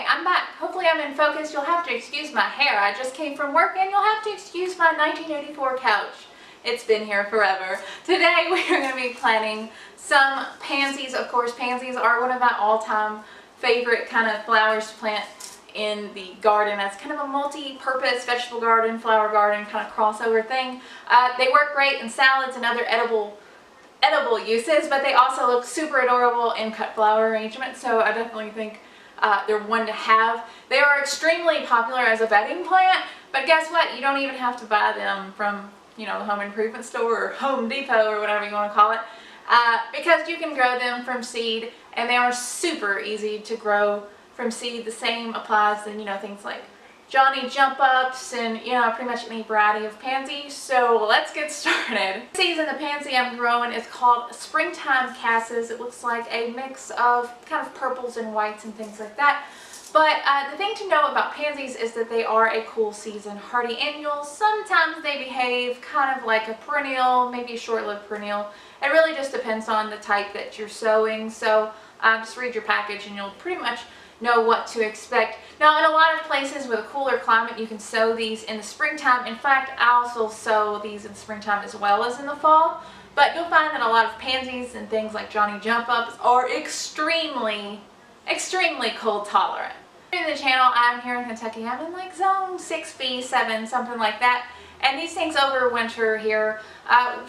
I'm back. Hopefully I'm in focus. You'll have to excuse my hair. I just came from work, and you'll have to excuse my 1984 couch. It's been here forever. Today we are going to be planting some pansies. Of course, pansies are one of my all-time favorite kind of flowers to plant in the garden. That's kind of a multi-purpose vegetable garden, flower garden kind of crossover thing. They work great in salads and other edible uses, but they also look super adorable in cut flower arrangements, so I definitely think they're one to have. They are extremely popular as a bedding plant, but guess what? You don't even have to buy them from, you know, the home improvement store or Home Depot or whatever you want to call it, because you can grow them from seed, and they are super easy to grow from seed. The same applies to, you know, things like Johnny jump ups and, you know, pretty much any variety of pansies. So let's get started. The season the pansy I'm growing is called Springtime Cassis. It looks like a mix of kind of purples and whites and things like that. But the thing to know about pansies is that they are a cool season hardy annual. Sometimes they behave kind of like a perennial, maybe a short-lived perennial. It really just depends on the type that you're sowing. So just read your package and you'll pretty much know what to expect. Now, in a lot of places with a cooler climate, you can sow these in the springtime. In fact, I also sow these in the springtime as well as in the fall. But you'll find that a lot of pansies and things like Johnny jump ups are extremely cold tolerant. In the channel, I'm here in Kentucky. I'm in like zone 6B, 7, something like that. And these things overwinter here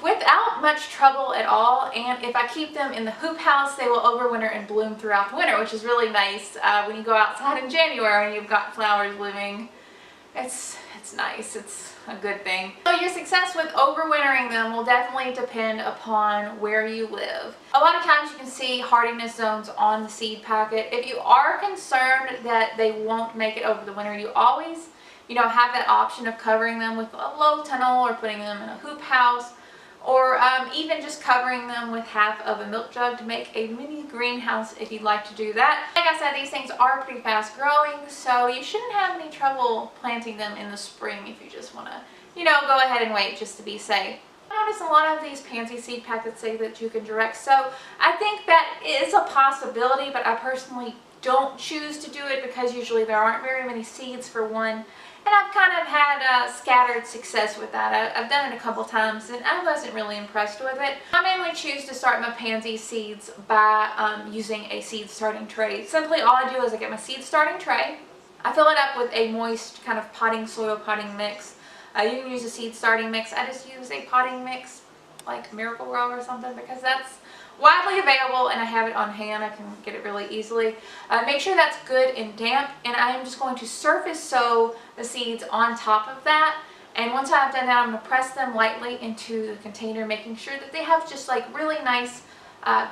without much trouble at all. And if I keep them in the hoop house, they will overwinter and bloom throughout the winter, which is really nice when you go outside in January and you've got flowers blooming. It's nice. It's a good thing. So your success with overwintering them will definitely depend upon where you live. A lot of times you can see hardiness zones on the seed packet. If you are concerned that they won't make it over the winter, you always, you know, have that option of covering them with a low tunnel or putting them in a hoop house, or even just covering them with half of a milk jug to make a mini greenhouse if you'd like to do that. Like I said, these things are pretty fast growing, so you shouldn't have any trouble planting them in the spring if you just want to, you know, go ahead and wait just to be safe. I notice a lot of these pansy seed packets say that you can direct sow. I think that is a possibility, but I personally don't choose to do it because usually there aren't very many seeds for one. And I've kind of had scattered success with that. I've done it a couple times and I wasn't really impressed with it. I mainly choose to start my pansy seeds by using a seed starting tray. Simply all I do is I get my seed starting tray. I fill it up with a moist kind of soil potting mix. You can use a seed starting mix. I just use a potting mix like Miracle-Gro or something because that's widely available and I have it on hand. I can get it really easily. Make sure that's good and damp, and I am just going to surface sow the seeds on top of that. And once I've done that, I'm going to press them lightly into the container, making sure that they have just like really nice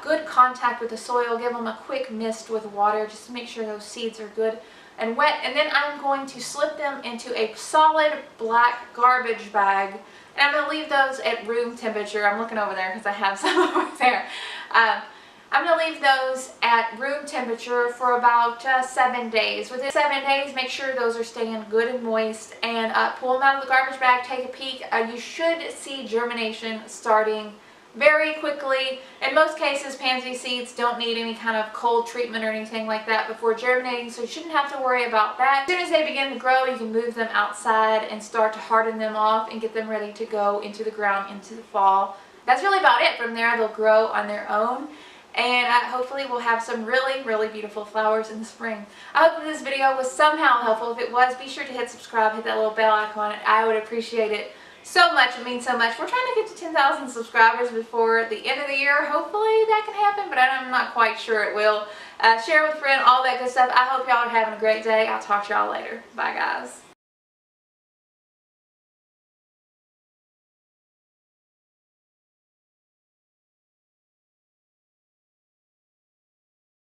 good contact with the soil. Give them a quick mist with water just to make sure those seeds are good and wet. And then I'm going to slip them into a solid black garbage bag. And I'm going to leave those at room temperature. I'm looking over there because I have some over there. I'm going to leave those at room temperature for about 7 days. Within 7 days, make sure those are staying good and moist, and pull them out of the garbage bag, take a peek. You should see germination starting very quickly. In most cases, pansy seeds don't need any kind of cold treatment or anything like that before germinating, so you shouldn't have to worry about that. As soon as they begin to grow, you can move them outside and start to harden them off and get them ready to go into the ground into the fall. That's really about it. From there, they'll grow on their own, and hopefully we'll have some really beautiful flowers in the spring. I hope that this video was somehow helpful. If it was, be sure to hit subscribe, hit that little bell icon. I would appreciate it so much. It means so much. We're trying to get to 10,000 subscribers before the end of the year. Hopefully that can happen, but I'm not quite sure it will. Share with a friend, all that good stuff. I hope y'all are having a great day. I'll talk to y'all later. Bye, guys.